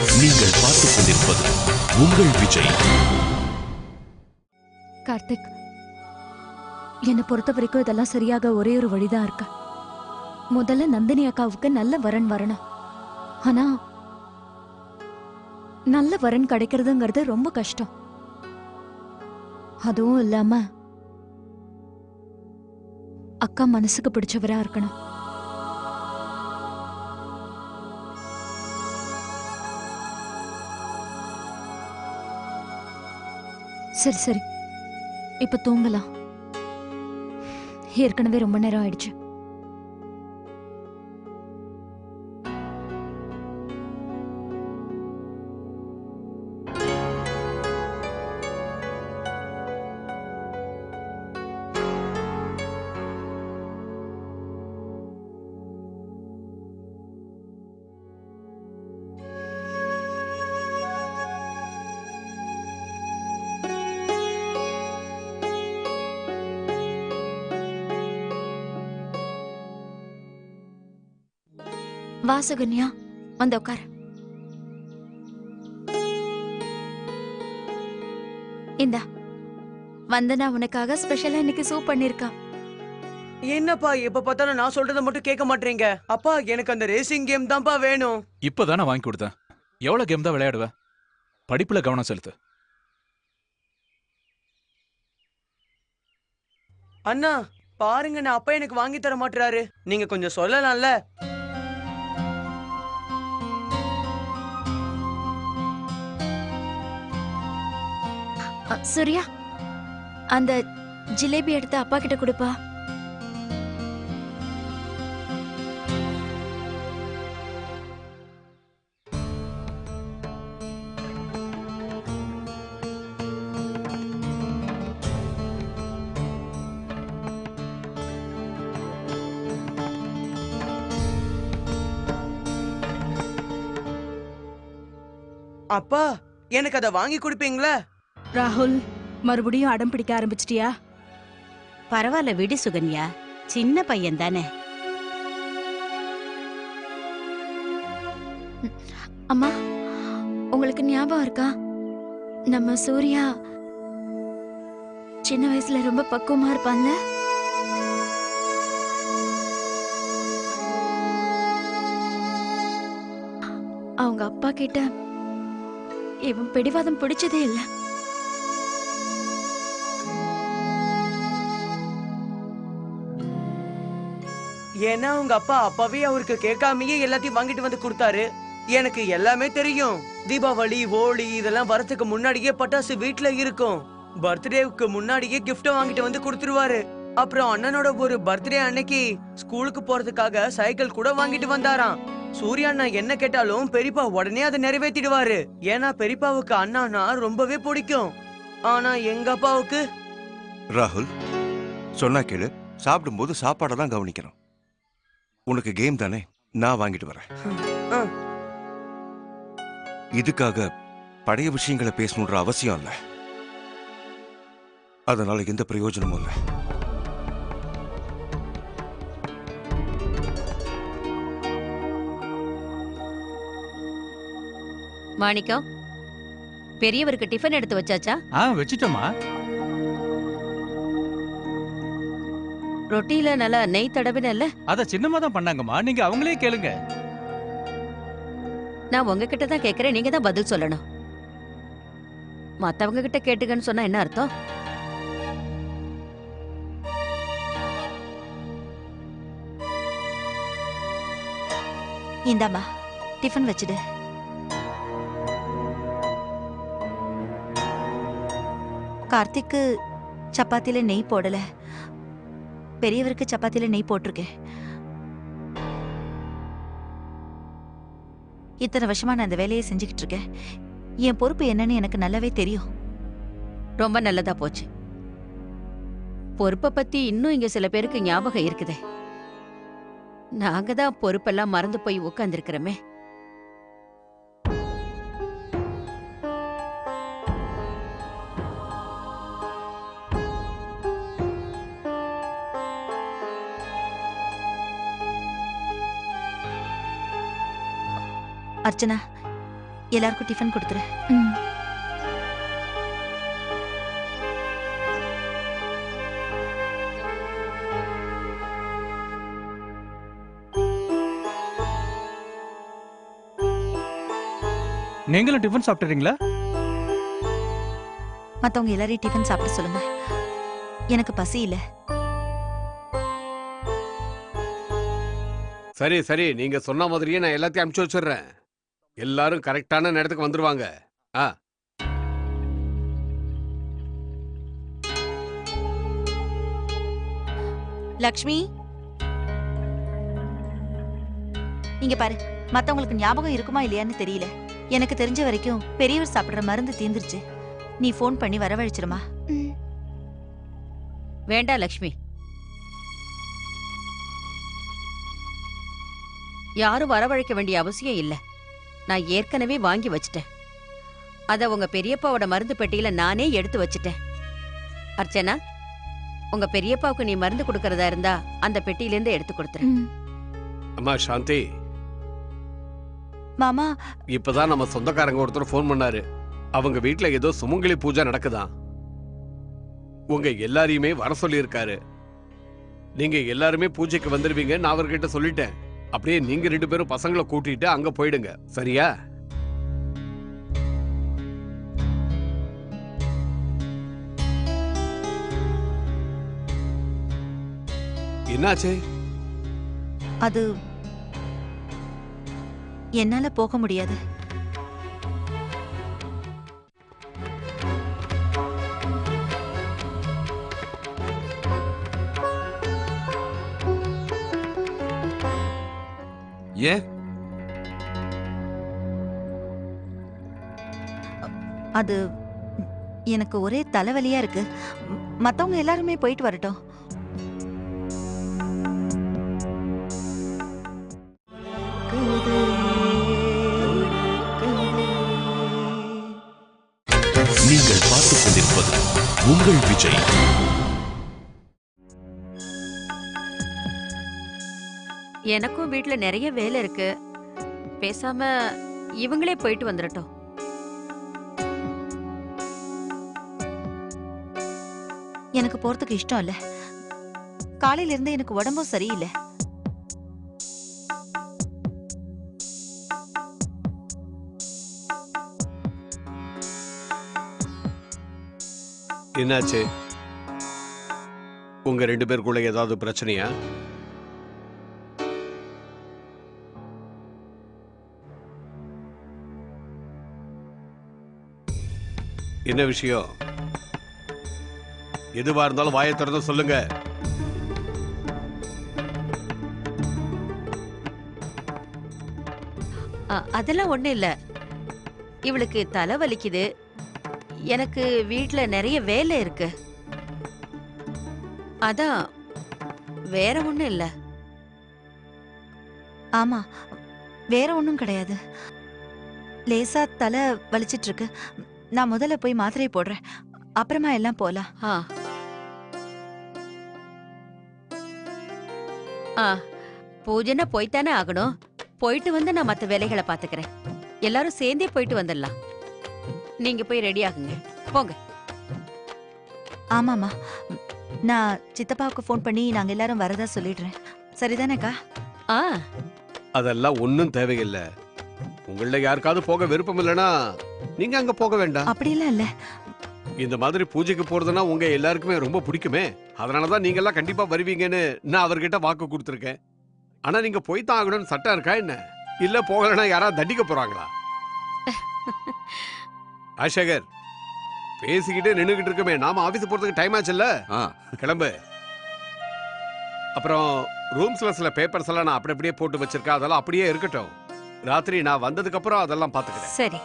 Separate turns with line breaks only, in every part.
நீங்கள் பார்த்துக் கொண்டிருப்பது உங்கள் விஜய்.
கார்த்திக், என்னை பொறுத்த வரைக்கும் இதெல்லாம் சரியாக ஒரே ஒரு வழிதான் இருக்கு. முதல்ல நந்தினி அக்காவுக்கு நல்ல வரன் வரணும். ஆனா நல்ல வரன் கிடைக்கிறதுங்கிறது ரொம்ப கஷ்டம். அதுவும் இல்லாம அக்கா மனசுக்கு பிடிச்சவரா இருக்கணும். சரி சரி, இப்ப தூங்கலாம். ஏற்கனவே ரொம்ப நேரம் ஆயிடுச்சு. வா சுகன்யா, வந்து உட்கார். இந்தா, வந்தனா உனக்காக ஸ்பெஷலா இன்னைக்கு சூப் பண்ணிருக்கா.
என்னப்பா எப்ப பார்த்தாலும் நான் சொல்றத மட்டும் கேட்க மாட்டீங்க? அப்பா, எனக்கு அந்த ரேசிங் கேம் தான்ப்பா வேணும்.
இப்பதானே வாங்கி கொடுத்தேன். எவ்வளவு கேம் தான் விளையாடுவ? படிப்புல கவனம் செலுத்து.
அண்ணா பாருங்க, நான் அப்பா எனக்கு வாங்கி தர மாட்டாரு. நீங்க கொஞ்சம் சொல்லலாம்ல.
சூர்யா, அந்த ஜிலேபி எடுத்து அப்பா கிட்ட கொடுப்பா.
அப்பா, எனக்கு அதை வாங்கி கொடுப்பீங்களா?
ராகுல், மறுபடியும் அடம் பிடிக்க ஆரம்பிச்சிட்டியா?
பரவாயில்ல விடு சுகன்யா, சின்ன பையன் தானே.
அம்மா, உங்களுக்கு ஞாபகம் இருக்கா, நம்ம சூர்யா சின்ன வயசுல ரொம்ப பக்குவமா இருப்பான்ல? அவங்க அப்பா கிட்ட இவன் பிடிவாதம் பிடிச்சதே இல்ல.
ஏன்னா உங்க அப்பா அப்பாவே அவருக்கு கேட்காமயே எல்லாத்தையும் வாங்கிட்டு வந்து கொடுத்தாரு. எனக்கு எல்லாமே தெரியும். தீபாவளி, ஹோலி இதெல்லாம் வரதுக்கு முன்னாடியே பட்டாசு வீட்டுல இருக்கும். பர்த்டேவுக்கு முன்னாடியே கிஃப்ட வாங்கிட்டு வந்து கொடுத்துருவாரு. அப்புறம் அண்ணனோட ஒரு பர்த்டே அன்னைக்கு ஸ்கூலுக்கு போறதுக்காக சைக்கிள் கூட வாங்கிட்டு வந்தாராம். சூர்யா அண்ணா என்ன கேட்டாலும் பெரியப்பா உடனே அதை நிறைவேற்றிடுவாரு. ஏன்னா பெரியப்பாவுக்கு அண்ணானா ரொம்பவே பிடிக்கும். ஆனா எங்க அப்பாவுக்கு...
ராகுல், சொன்னா கேளு. சாப்பிடும்போது சாப்பாடெல்லாம் கவனிக்கணும். உனக்கு கேம் தானே, நான் வாங்கிட்டு வரேன். இதுக்காக பழைய விஷயங்களை பேசணுன்ற அவசியம் இல்ல. அதனால எந்த பிரயோஜனமும் இல்லை.
மாணிக்கம், பெரியவருக்கு டிஃபன் எடுத்து வச்சாச்சா?
வச்சிட்டோமா.
ரொட்டியில நல்லா நெய் தடவினல்ல?
அத சின்னமா தான் பண்ணாங்கம்மா, நீங்க அவங்களே கேளுங்க.
நான் உங்ககிட்ட தான் கேக்குறேன், நீங்க தான் பதில் சொல்லணும். மத்தவங்க கிட்ட கேட்டுக்கன்னு சொன்னா என்ன அர்த்தம்?
இந்தாம்மா, டிஃபன் வச்சிடு. கார்த்திக்கு சப்பாத்தில நெய் போடல, பெரியவருக்கு சப்பாத்தில நெய் போட்டிருக்கேன். இத்தனை வருஷமா நான் இந்த வேலையை செஞ்சுக்கிட்டு இருக்கேன். என் பொறுப்பு என்னன்னு எனக்கு நல்லாவே தெரியும்.
ரொம்ப நல்லதா போச்சு. பொறுப்பை பத்தி இன்னும் இங்க சில பேருக்கு ஞாபகம் இருக்குதே. நாங்க தான் பொறுப்பெல்லாம் மறந்து போய் உட்கார்ந்திருக்கிறோமே.
அர்ச்சனா,
எல்லாருக்கும் டிஃபன் கொடுத்துரு.
ம்.
நீங்களும் டிஃபன் சாப்பிட்டுறீங்களா?
மத்தவங்க எல்லாரையும் டிஃபன் சாப்பிட சொல்லுங்க. எனக்கு பசி இல்ல.
சரி சரி, நீங்க சொன்ன மாதிரியே நான் எல்லாத்தையும் அனுப்பிச்சு வச்சிடுறேன். எல்லாரும் கரெக்டான நேரத்துக்கு வந்துருவாங்க. ஆ,
லக்ஷ்மி, இங்க பாரு. மத்தவங்களுக்கு ஞாபகம் இருக்குமா இல்லையான்னு தெரியல. எனக்கு தெரிஞ்ச வரைக்கும் பெரியவர் சாப்பிடுற மருந்து தீந்துருச்சு. நீ ஃபோன் பண்ணி வரவழைச்சிருமா?
வேண்டாம் லக்ஷ்மி. யாரும் வரவழைக்க வேண்டிய அவசியம் இல்ல. நான் ஏற்கனவே வாங்கி வச்சிட்டேன். அத உங்க பெரியப்பாவோட மருந்து பெட்டியில நானே எடுத்து வச்சிட்டேன். அர்ச்சனா, உங்க பெரியப்பாவுக்கு நீ மருந்து கொடுக்கறதா இருந்தா அந்த பெட்டியிலேருந்து எடுத்து கொடுத்துரு.
ம்.
அம்மா சாந்தி,
மாமா,
இப்பதான் நம்ம சொந்தக்காரங்க ஒருத்தர் ஃபோன் பண்ணாரு. அவங்க வீட்ல ஏதோ சுமங்கலி பூஜை நடக்குதாம். உங்க எல்லாரையுமே வர சொல்லி இருக்காரு. நீங்க எல்லாருமே பூஜைக்கு வந்துருவீங்க, நான் அவர்கிட்ட சொல்லிட்டேன். அப்படியே நீங்க 2 பேரும் பசங்களை கூட்டிட்டு அங்க போயிடுங்க, சரியா? என்னாச்சு?
அது என்னால போக முடியாது.
ஏன்?
அது எனக்கு ஒரே தலைவலியா இருக்கு. மத்தவங்க எல்லாருமே போயிட்டு வரட்டும்.
நீங்கள் பார்த்துக் கொண்டிருப்பது உங்கள் விஜய்.
எனக்கும் வீட்ல நிறைய வேலை இருக்கு. பேசாம இவங்களே போயிட்டு வந்துடட்டும்.
எனக்கு போறதுக்கு இஷ்டம் இல்ல. காலையில இருந்து எனக்கு உடம்பும் சரியில்லை.
என்னாச்சு? உங்க 2 பேருக்குள்ள ஏதாவது பிரச்சனையா? என்ன விஷயம்? எதுவா இருந்தாலும் வாயை திறந்து சொல்லுங்க.
அதெல்லாம் ஒண்ணும் இல்ல. இவளுக்கு தலை வலிக்குது. எனக்கு வீட்ல நிறைய வேலை இருக்கு. அதான், வேற ஒண்ணும் இல்ல.
ஆமா, வேற ஒண்ணும் கிடையாது. லேசா தலை வலிச்சிட்டு இருக்கு. நான் முதல்ல போய் மாத்திரை போடுறேன். அப்புறமா எல்லாம் போலாம்.
ஆ. ஆ, பூஜைன்னா போய்த்தானே ஆகணும். போயிட்டு வந்து நான் மத்த வேலைகளை பாத்துக்கிறேன். எல்லாரும் சேர்ந்தே போயிட்டு வந்துடலாம். நீங்க போய் ரெடி ஆகுங்க, போங்க.
ஆமாமா, நான் சித்தப்பாவுக்கு ஃபோன் பண்ணி நாங்க எல்லாரும் வரதா சொல்லிடுறேன். சரிதானேக்கா?
ஆ,
அதெல்லாம் ஒன்னும் தேவையில்லை. உங்கள யாருக்காவது போக விருப்பம் இல்லைன்னா நீங்க அங்க போக வேண்டாம்.
அப்படிலாம் இல்ல.
இந்த மாதிரி பூஜைக்கு போறதுன்னா உங்க எல்லாருக்குமே ரொம்ப பிடிக்குமே. அதனாலதான் நீங்க எல்லாம் கண்டிப்பா வருவீங்கன்னு நான் அவர்கிட்ட வாக்கு கொடுத்துருக்கேன். ஆனா நீங்க போய்தான் ஆகணும்னு சட்டம் இருக்கா என்ன? இல்ல போகலன்னா யாராவது தண்டிக்க போறாங்களா? ஆஷேகர், பேசிக்கிட்டே நின்னுகிட்டு இருக்கமே, நாம ஆபீஸ் போறதுக்கு டைம் ஆச்சுல்ல? கிளம்பு. அப்புறம் ரூம்ஸ்ல சில பேப்பர்ஸ் எல்லாம் நான் அப்படியே போட்டு வச்சிருக்கேன். அதெல்லாம் அப்படியே இருக்கட்டும். ராத்திரி நான் வந்ததுக்கு அப்புறம் அதெல்லாம் பாத்துக்கிறேன்.
சரி.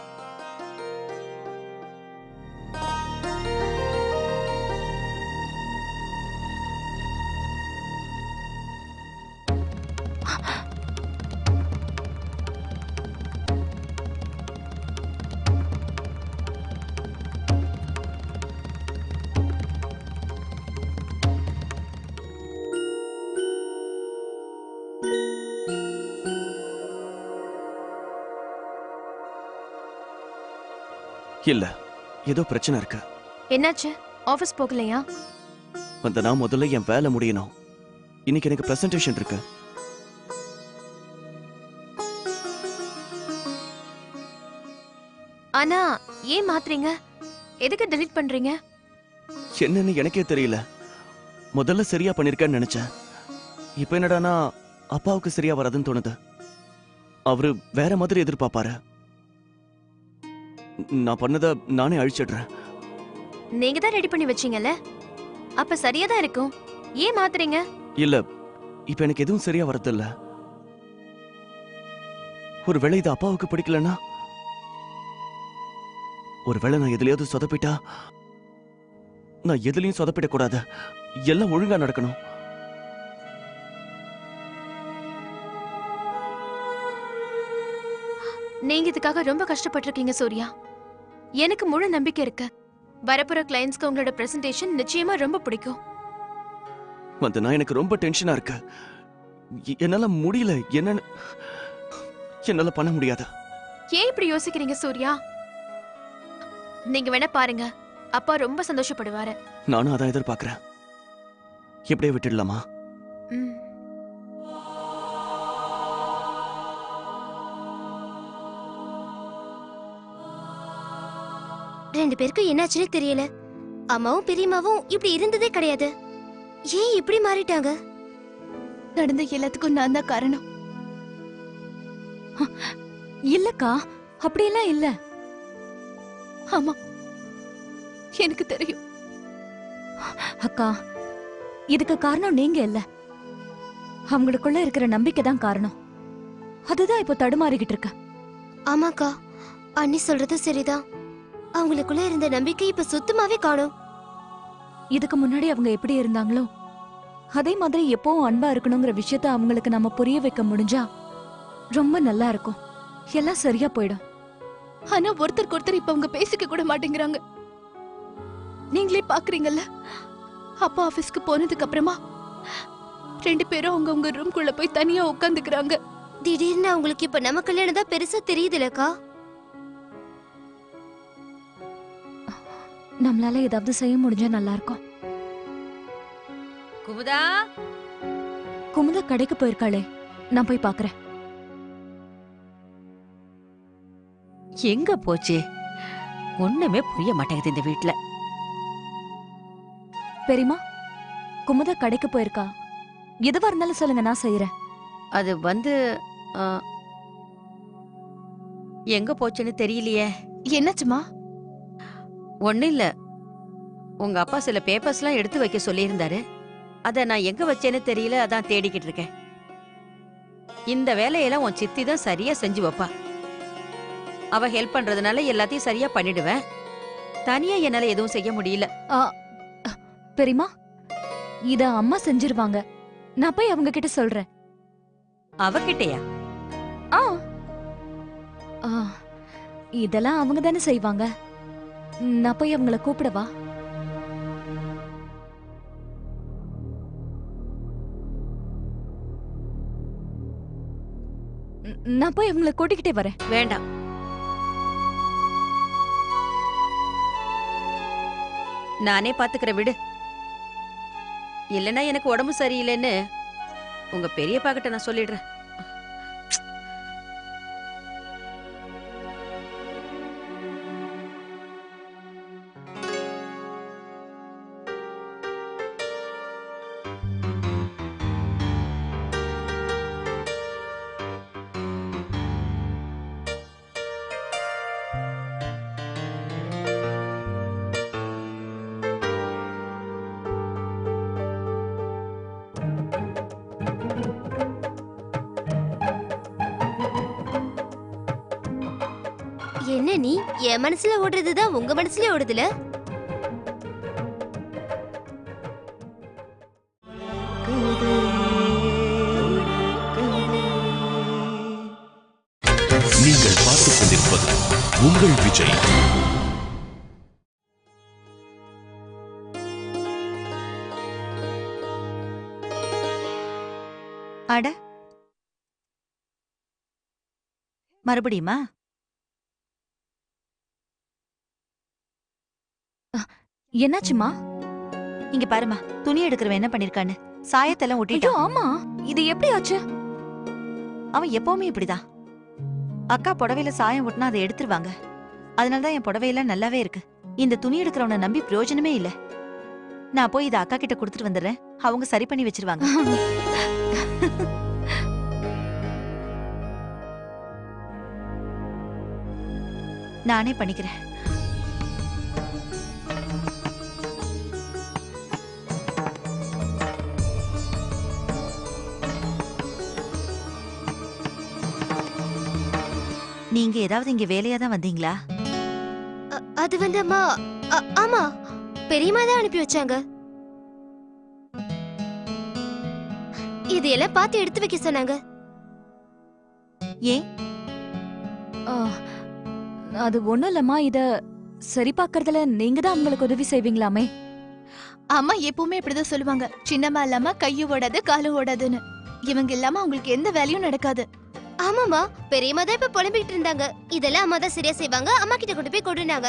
இல்ல ஏதோ பிரச்சனை இருக்கு.
என்னாச்சு? ஆபீஸ் போகலையா?
வந்தனா முதல்ல என் வேலை முடியணும். இன்னைக்கு எனக்கு பிரசன்டேஷன் இருக்கு.
ஆனா ஏன் மாத்துறீங்க? எதுக்கு டெலீட் பண்றீங்க?
என்னன்னு எனக்கே தெரியல. முதல்ல சரியா பண்ணிருக்கேன்னு நினைச்சேன். இப்ப என்னடானா அப்பாவுக்கு சரியா வராதுன்னு தோணுது. அவரு வேற மாதிரி எதிர்பார்ப்பாரு. நான் பண்ணத நானே அழிச்சிடுறேன்.
நீங்க தான் ரெடி பண்ணி வச்சீங்கல்ல, அப்ப சரியா தான் இருக்கும். ஏன் மாத்துறீங்க?
இல்ல இப்ப எனக்கு எதுவும் சரியா வரதில்ல. ஒருவேளை இது அப்பாவுக்கு பிடிக்கலன்னா, ஒருவேளை நான் எதுலயாவது சொதப்பிட்டா, நான் எதுலயும் சொதப்பிடக்கூடாது. எல்லாம் ஒழுங்கா நடக்கணும்.
நீங்க இதுக்காக ரொம்ப கஷ்டப்பட்டிருக்கீங்க சூர்யா. எனக்கு முழு நம்பிக்கை இருக்கு. வரப்போற கிளையன்ஸ்க்கு உங்களோட பிரசன்டேஷன் நிச்சயமா ரொம்ப பிடிக்கும்.
வந்தனா எனக்கு ரொம்ப டென்ஷனா இருக்கு. என்னால முடியல. என்னன்னு என்னால பண்ண முடியாது.
ஏன் இப்படி யோசிக்கிறீங்க சூர்யா? நீங்க வேணா பாருங்க, அப்பா ரொம்ப சந்தோஷப்படுவாரு.
நானும் அதான் எதிர்பார்க்கிறேன். எப்படியே விட்டுடலாமா?
ம்.
ரெண்டு பேருக்கும் என்னாச்சுன்னு தெரியல. அம்மாவும் பெரியம்மாவும் இப்படி இருந்ததே கிடையாது. ஏன் இப்படி மாறிட்டாங்க?
நடந்த எல்லாத்துக்கும் நான் தான் காரணம்.
இல்லக்கா, அப்படியெல்லாம் இல்ல.
ஆமா, எனக்கு தெரியும்.
அக்கா, இதுக்கு காரணம் நீங்க இல்ல. அவங்களுக்குள்ள இருக்கிற நம்பிக்கை தான் காரணம். அதுதான் இப்போ தடுமாறிக்கிட்டு இருக்க.
ஆமாக்கா, அண்ணி சொல்றது சரிதான். அவங்களுக்குள்ள இருந்த நம்பிக்கை இப்ப சுத்தமாவே காணோம்.
இதுக்கு முன்னாடி அவங்க எப்படி இருந்தாங்களோ அதே மாதிரி எப்பவும் அன்பா இருக்கணுங்கிற விஷயத்த அவங்களுக்கு நம்ம புரிய வைக்க முடிஞ்சா ரொம்ப நல்லா இருக்கும். எல்லாம் சரியா போயிடும்.
ஆனா ஒருத்தருக்கு ஒருத்தர் இப்ப அவங்க பேசிக்க கூட மாட்டேங்கிறாங்க. நீங்களே பாக்குறீங்கல்ல, அப்பா ஆபீஸ்க்கு போனதுக்கு அப்புறமா ரெண்டு பேரும் அவங்க ரூம்குள்ள போய் தனியா உட்காந்துக்கிறாங்க.
திடீர்னு அவங்களுக்கு இப்ப நம்ம கல்யாணம் தான் பெருசா தெரியுதுலக்கா.
நம்மளால ஏதாவது செய்ய முடிஞ்சா நல்லா இருக்கும்.
குமுதா,
குமுதா கடைக்கு போயிருக்காளே, நான் போய் பாக்குறேன்.
எங்க போச்சு? ஒண்ணுமே புரிய மாட்டேங்குது இந்த வீட்ல.
பெரியமா, குமுதா கடைக்கு போயிருக்கா. எதுவா இருந்தாலும் சொல்லுங்க, நான் செய்யறேன்.
அது வந்து எங்க போச்சுன்னு தெரியலையே.
என்னாச்சுமா?
ஒண்ணும் இல்ல, உங்க அப்பா சில பேப்பர்ஸ்லாம் எடுத்து வைக்க சொல்லியிருந்தாரு. அத நான் எங்க வச்சேன்னு தெரியல, அதான் தேடிக்கிட்டு இருக்கேன். இந்த வேலையெல்லாம் உன் சித்தி தான் சரியா செஞ்சு வைப்பா. அவ ஹெல்ப் பண்றதுனால எல்லாத்தையும் சரியா பண்ணிடுவேன். தனியா என்னால எதுவும் செய்ய முடியல.
பெரியமா, இத அம்மா செஞ்சிருவாங்க. நான் போய் அவங்க கிட்ட சொல்றேன்.
அவகிட்டயா?
இதெல்லாம் அவங்க தானே செய்வாங்க. நான் போய் அவங்கள கூப்பிடவா? நான் போய் அவங்கள கூட்டிக்கிட்டே வரேன்.
வேண்டாம், நானே பாத்துக்கிற விடு. இல்லைன்னா எனக்கு உடம்பு சரியில்லைன்னு உங்க பெரியப்பா கிட்ட நான் சொல்லிடுறேன்.
என்ன நீ என் மனசுல ஓடுறதுதான் உங்க மனசுல ஓடுதுல?
நீங்கள் பார்த்துக் கொண்டிருப்பது உங்கள் விஜய்.
அட, மறுபடியுமா?
என்னாச்சுமா?
இங்க பாருமா, துணி எடுக்கிறவன் என்ன பண்ணிருக்கான்னு. சாயத்தெல்லாம்
ஐயோ
ஒட்டிட்டான்.
ஆமா, இது எப்படி ஆச்சு?
அவன் எப்பவுமே இப்படிதான். அக்கா புடவையில சாயம் ஒட்டினா அதை எடுத்துருவாங்க. அதனாலதான் என் புடவையெல்லாம் நல்லாவே இருக்கு. இந்த துணி எடுக்கிறவனை நம்பி பிரயோஜனமே இல்ல. நான் போய் இதை அக்கா கிட்ட கொடுத்துட்டு வந்துடுறேன். அவங்க சரி பண்ணி வச்சிருவாங்க. நானே பண்ணிக்கிறேன். நீங்க ஏதாவது இங்க வேலையா தான் வந்தீங்களா?
அது வந்து அம்மா, ஆமா, பெரியம்மா தான் அனுப்பி வச்சாங்க. இதையெல்லாம் பார்த்து எடுத்து வைக்க சொன்னாங்க.
ஏன்?
அது ஒண்ணும் இல்லம்மா, இத சரி பார்க்கறதுல நீங்க தான் அவங்களுக்கு உதவி செய்வீங்களாமே.
அம்மா எப்பவுமே இப்படிதான் சொல்லுவாங்க, சின்னம்மா இல்லாம கையும் ஓடாது காலும் ஓடாதுன்னு. இவங்க இல்லாம அவங்களுக்கு எந்த வேலையும் நடக்காது.
ஆமாமா, பெரியம்மா தான் இப்ப புலம்பிக்கிட்டு இருந்தாங்க. இதெல்லாம் அம்மா தான் சரியா செய்வாங்க, அம்மா கிட்ட கொண்டு போய் கொடுனாங்க.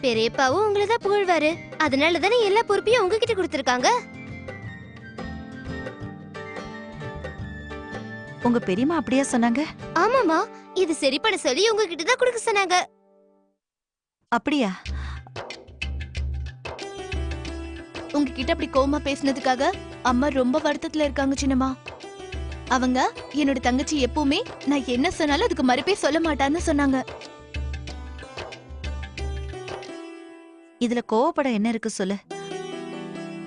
பெரியப்பாவும் உங்களை தான் புகழ்வாரு. அதனால தானே எல்லா பொறுப்பையும் உங்ககிட்ட கொடுத்திருக்காங்க.
உங்க பெரியம்மா அப்படியே சொன்னாங்க?
ஆமாமா, இது சரி பண்ண சொல்லி உங்ககிட்ட தான் கொடுக்க சொன்னாங்க.
அப்படியா?
உங்ககிட்ட அப்படி கோவமா பேசினதுக்காக அம்மா ரொம்ப வருத்தத்துல இருக்காங்க சின்னம்மா. அவங்க என்னோட தங்கச்சி எப்பவுமே நான் என்ன சொன்னாலும் அதுக்கு மறுப்பே சொல்ல மாட்டான்னு சொன்னாங்க.
இதுல கோவப்பட என்ன இருக்கு சொல்லு?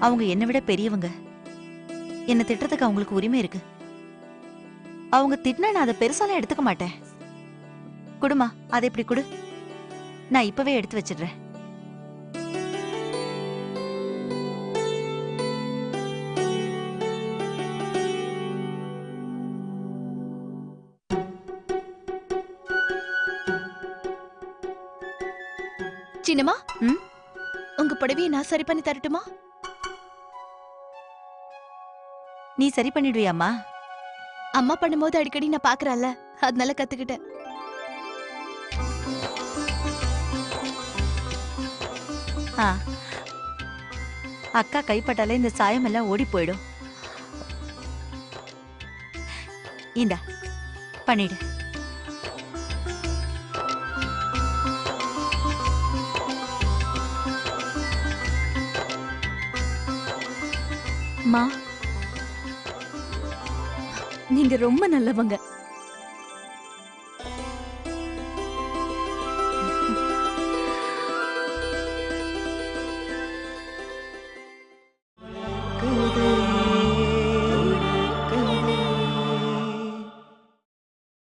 அவங்க என்னை விட பெரியவங்க. என்ன திட்டுறதுக்கு அவங்களுக்கு உரிமை இருக்கு. அவங்க திட்டினா நான் அதை பெருசாலாம் எடுத்துக்க மாட்டேன். குடுமா, அதை இப்படி குடு. நான் இப்பவே எடுத்து வச்சிடுறேன்.
சின்னம்மா, உங்க புடவையை நான் சரி பண்ணி தரட்டுமா?
நீ சரி பண்ணிடுவியாமா?
அம்மா பண்ணும்போது அடிக்கடி நான் பாக்குறேன்ல, அதனால கத்துக்கிட்டேன்.
அக்கா கைப்பட்டாலே இந்த சாயம் எல்லாம் ஓடி போயிடும். இந்தா பண்ணிடு.
மா, நீங்க ரொம்ப நல்லவங்க.